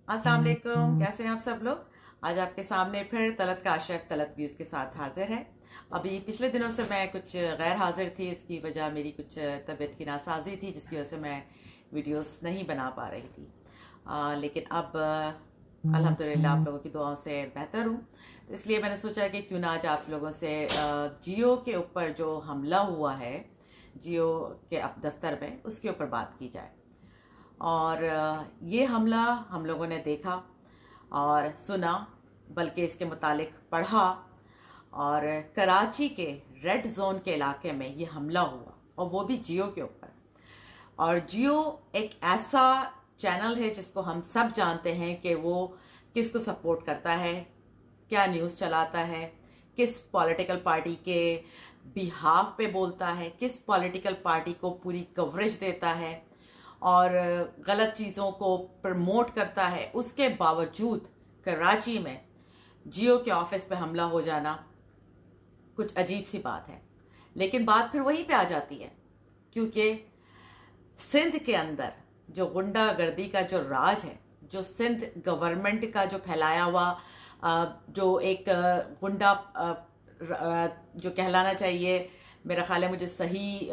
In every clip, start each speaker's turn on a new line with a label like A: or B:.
A: अस्सलाम वालेकुम, कैसे हैं आप सब लोग। आज आपके सामने फिर तलत का आशिक तलत व्यूज़ के साथ हाजिर है। अभी पिछले दिनों से मैं कुछ गैर हाजिर थी, इसकी वजह मेरी कुछ तबीयत की नासाजी थी जिसकी वजह से मैं वीडियोस नहीं बना पा रही थी। लेकिन अब अल्हम्दुलिल्लाह आप लोगों की दुआओं से बेहतर हूँ, तो इसलिए मैंने सोचा कि क्यों ना आज आप लोगों से जियो के ऊपर जो हमला हुआ है जियो के दफ्तर में, उसके ऊपर बात की जाए। और ये हमला हम लोगों ने देखा और सुना, बल्कि इसके मुतालिक पढ़ा। और कराची के रेड जोन के इलाके में ये हमला हुआ, और वो भी जियो के ऊपर। और जियो एक ऐसा चैनल है जिसको हम सब जानते हैं कि वो किसको सपोर्ट करता है, क्या न्यूज़ चलाता है, किस पॉलिटिकल पार्टी के बिहाफ पे बोलता है, किस पॉलिटिकल पार्टी को पूरी कवरेज देता है और गलत चीज़ों को प्रमोट करता है। उसके बावजूद कराची में जियो के ऑफिस पे हमला हो जाना कुछ अजीब सी बात है। लेकिन बात फिर वहीं पे आ जाती है, क्योंकि सिंध के अंदर जो गुंडागर्दी का जो राज है, जो सिंध गवर्नमेंट का जो फैलाया हुआ जो एक गुंडा जो कहलाना चाहिए, मेरा ख्याल है, मुझे सही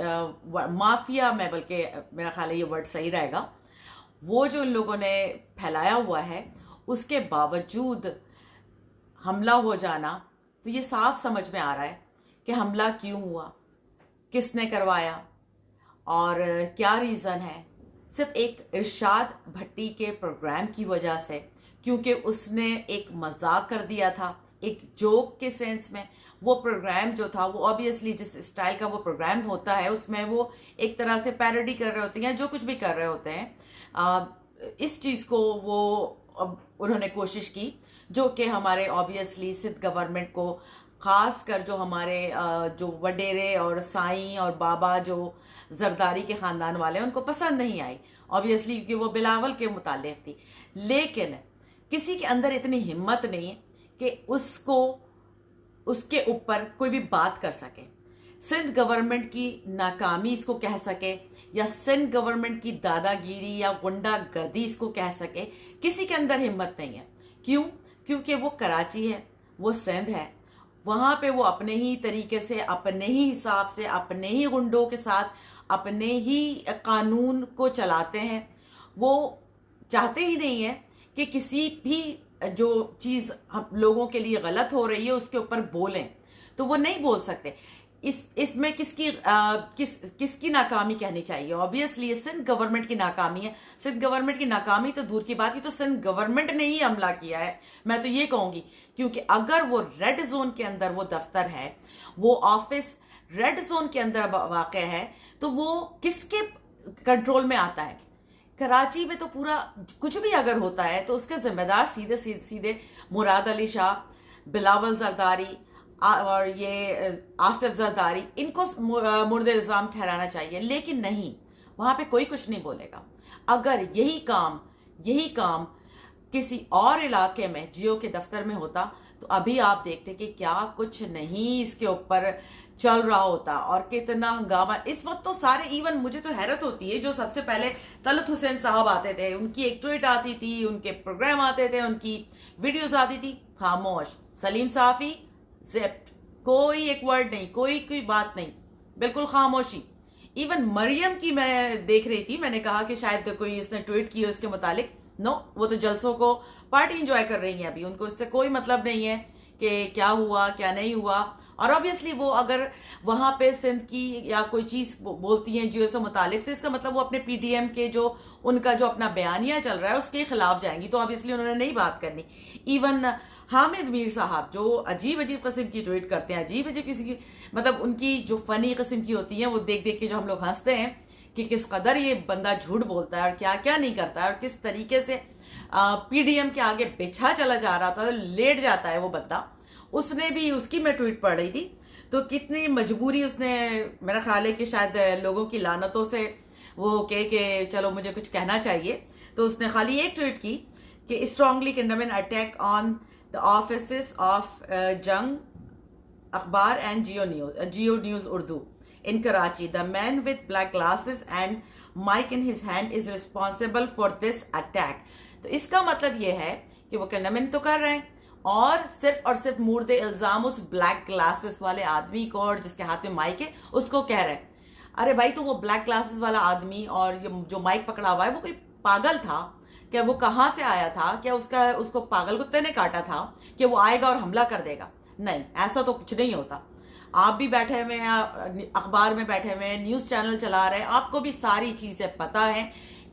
A: माफिया में, बल्कि मेरा ख्याल है ये वर्ड सही रहेगा, वो जो इन लोगों ने फैलाया हुआ है, उसके बावजूद हमला हो जाना, तो ये साफ समझ में आ रहा है कि हमला क्यों हुआ, किसने करवाया और क्या रीज़न है। सिर्फ एक इरशाद भट्टी के प्रोग्राम की वजह से, क्योंकि उसने एक मजाक कर दिया था, एक जोक के सेंस में। वो प्रोग्राम जो था, वो ऑब्वियसली जिस स्टाइल का वो प्रोग्राम होता है, उसमें वो एक तरह से पैरोडी कर रहे होते हैं, जो कुछ भी कर रहे होते हैं। इस चीज़ को वो उन्होंने कोशिश की, जो कि हमारे ऑब्वियसली सिंध गवर्नमेंट को, ख़ास कर जो हमारे जो वडेरे और साईं और बाबा जो जरदारी के ख़ानदान वाले हैं, उनको पसंद नहीं आई ऑब्वियसली, क्योंकि वो बिलावल के मुतालिक थी। लेकिन किसी के अंदर इतनी हिम्मत नहीं है कि उसको उसके ऊपर कोई भी बात कर सके, सिंध गवर्नमेंट की नाकामी इसको कह सके, या सिंध गवर्नमेंट की दादागिरी या गुंडागर्दी इसको कह सके। किसी के अंदर हिम्मत नहीं है। क्यों? क्योंकि वो कराची है, वो सिंध है, वहाँ पे वो अपने ही तरीके से, अपने ही हिसाब से, अपने ही गुंडों के साथ, अपने ही कानून को चलाते हैं। वो चाहते ही नहीं है कि किसी भी जो चीज़ हम लोगों के लिए गलत हो रही है उसके ऊपर बोलें, तो वो नहीं बोल सकते। इसमें किसकी नाकामी कहनी चाहिए? ऑब्वियसली ये सिंध गवर्नमेंट की नाकामी है। सिंध गवर्नमेंट की नाकामी तो दूर की बात ही, तो सिंध गवर्नमेंट ने ही हमला किया है, मैं तो ये कहूंगी। क्योंकि अगर वो रेड जोन के अंदर वो दफ्तर है, वो ऑफिस रेड जोन के अंदर वाक़ है, तो वो किसके कंट्रोल में आता है? कराची में तो पूरा कुछ भी अगर होता है तो उसके जिम्मेदार सीधे सीधे मुराद अली शाह, बिलावल जरदारी और ये आसिफ जरदारी, इनको मुर्द इल्ज़ाम ठहराना चाहिए। लेकिन नहीं, वहाँ पे कोई कुछ नहीं बोलेगा। अगर यही काम किसी और इलाके में जियो के दफ्तर में होता, तो अभी आप देखते कि क्या कुछ नहीं इसके ऊपर चल रहा होता और कितना हंगामा। इस वक्त तो सारे, इवन मुझे तो हैरत होती है, जो सबसे पहले तलत हुसैन साहब आते थे, उनकी एक ट्वीट आती थी, उनके प्रोग्राम आते थे, उनकी वीडियोस आती थी, खामोश। सलीम साफी जिप्ट, कोई एक वर्ड नहीं, कोई बात नहीं, बिल्कुल खामोशी। इवन मरियम की मैं देख रही थी, मैंने कहा कि शायद कोई इसने ट्वीट की हो इसके मुतालिक। नो, वो तो जलसों को पार्टी इंजॉय कर रही है अभी, उनको इससे कोई मतलब नहीं है कि क्या हुआ क्या नहीं हुआ। और ऑब्वियसली वो अगर वहां पे सिंध की या कोई चीज बोलती हैं जियो से मुतालिक, तो इसका मतलब वो अपने पीटीएम के जो उनका जो अपना बयानिया चल रहा है उसके खिलाफ जाएंगी, तो ऑब्वियसली उन्होंने नहीं बात करनी। इवन हामिद मीर साहब जो अजीब किस्म की ट्वीट करते हैं, अजीब किस्म की, मतलब उनकी जो फनी किस्म की होती हैं, वो देख देख के जो हम लोग हंसते हैं कि किस कदर ये बंदा झूठ बोलता है और क्या क्या नहीं करता है, और किस तरीके से पीडीएम के आगे बिछा चला जा रहा था, लेट जाता है वो बंदा। उसने भी, उसकी मैं ट्वीट पढ़ रही थी, तो कितनी मजबूरी उसने, मेरा ख्याल है कि शायद लोगों की लानतों से वो कह के चलो मुझे कुछ कहना चाहिए, तो उसने खाली एक ट्वीट की कि strongly condemn an attack on the offices of जंग अखबार and Jio news Urdu in Karachi. The man with black glasses and mic in his hand is responsible for this attack. तो इसका मतलब ये है कि वो कंडेम तो कर रहे हैं और सिर्फ मुर्दे इल्जाम उस ब्लैक ग्लासेस वाले आदमी को और जिसके हाथ में माइक है उसको कह रहे हैं। अरे भाई, तो वो ब्लैक ग्लासेस वाला आदमी और ये जो माइक पकड़ा हुआ है वो कोई पागल था क्या? वो कहाँ से आया था? क्या उसको पागल कुत्ते ने काटा था कि वो आएगा और हमला कर देगा? नहीं, ऐसा तो कुछ नहीं होता। आप भी बैठे हुए हैं, अखबार में बैठे हुए हैं, न्यूज़ चैनल चला रहे हैं, आपको भी सारी चीज़ें पता है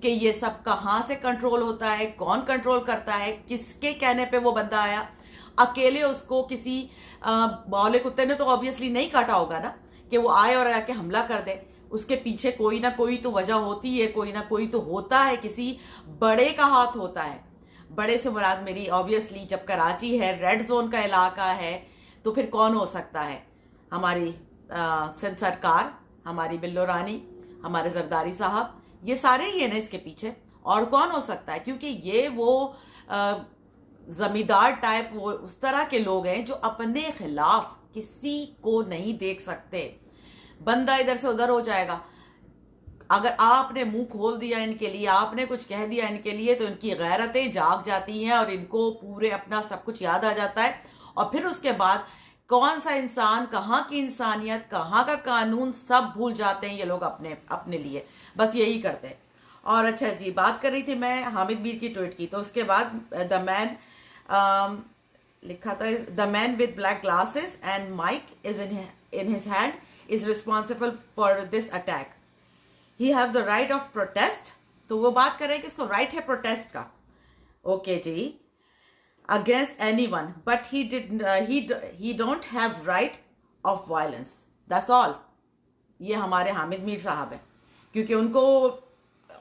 A: कि ये सब कहाँ से कंट्रोल होता है, कौन कंट्रोल करता है, किसके कहने पे वो बंदा आया। अकेले उसको किसी बौले कुत्ते ने तो ऑब्वियसली नहीं काटा होगा ना कि वो आए और आके हमला कर दे। उसके पीछे कोई ना कोई तो वजह होती है, कोई ना कोई तो होता है, किसी बड़े का हाथ होता है। बड़े से मुराद मेरी ऑब्वियसली जब कराची है, रेड जोन का इलाका है, तो फिर कौन हो सकता है? हमारी सिंध सरकार, हमारी बिल्लो रानी, हमारे जरदारी साहब, ये सारे ही है ना इसके पीछे। और कौन हो सकता है? क्योंकि ये वो जमींदार टाइप, वो उस तरह के लोग हैं जो अपने खिलाफ किसी को नहीं देख सकते। बंदा इधर से उधर हो जाएगा। अगर आपने मुंह खोल दिया इनके लिए, आपने कुछ कह दिया इनके लिए, तो इनकी गैरतें जाग जाती हैं और इनको पूरे अपना सब कुछ याद आ जाता है। और फिर उसके बाद कौन सा इंसान, कहाँ की इंसानियत, कहाँ का कानून, सब भूल जाते हैं ये लोग अपने लिए। बस यही करते हैं। और अच्छा जी, बात कर रही थी मैं हामिद मीर की ट्वीट की, तो उसके बाद द मैन लिखा था, the man with black glasses and mic is in his hand is responsible for this attack, he have the right of protest. तो वो बात कर रहे हैं कि इसको राइट है प्रोटेस्ट का। ओके जी, against anyone, but he don't have right of violence, that's all। ये हमारे हामिद मीर साहब हैं, क्योंकि उनको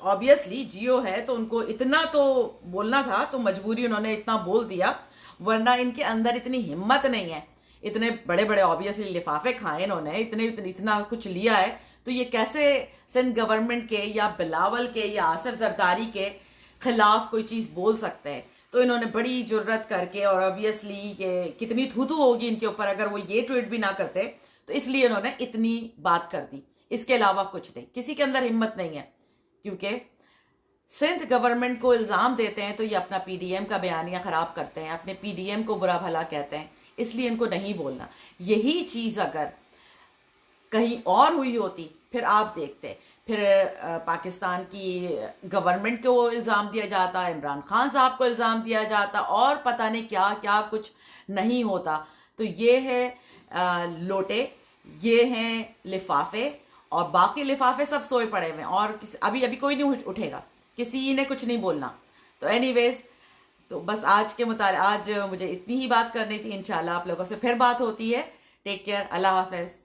A: ऑब्वियसली जियो है तो उनको इतना तो बोलना था, तो मजबूरी उन्होंने इतना बोल दिया, वरना इनके अंदर इतनी हिम्मत नहीं है। इतने बड़े बड़े ऑब्वियसली लिफाफे खाए इन्होंने, इतना कुछ लिया है, तो ये कैसे सिंध गवर्नमेंट के या बिलावल के या आसिफ जरदारी के खिलाफ कोई चीज़ बोल सकते हैं? तो इन्होंने बड़ी जुर्रत करके, और ऑब्वियसली ये कितनी थू होगी इनके ऊपर अगर वो ये ट्वीट भी ना करते, तो इसलिए इन्होंने इतनी बात कर दी। इसके अलावा कुछ नहीं, किसी के अंदर हिम्मत नहीं है। क्योंकि सिंध गवर्नमेंट को इल्ज़ाम देते हैं तो ये अपना पीडीएम का बयानिया ख़राब करते हैं, अपने पीडीएम को बुरा भला कहते हैं, इसलिए इनको नहीं बोलना। यही चीज़ अगर कहीं और हुई होती फिर आप देखते, फिर पाकिस्तान की गवर्नमेंट को इल्ज़ाम दिया जाता, इमरान खान साहब को इल्ज़ाम दिया जाता, और पता नहीं क्या क्या कुछ नहीं होता। तो ये है लोटे, ये हैं लिफाफे, और बाकी लिफाफे सब सोए पड़े हुए हैं, और अभी अभी कोई नहीं उठेगा, किसी ने कुछ नहीं बोलना। तो एनीवेज, तो बस आज मुझे इतनी ही बात करनी थी। इंशाल्लाह आप लोगों से फिर बात होती है। टेक केयर, अल्लाह हाफिज़।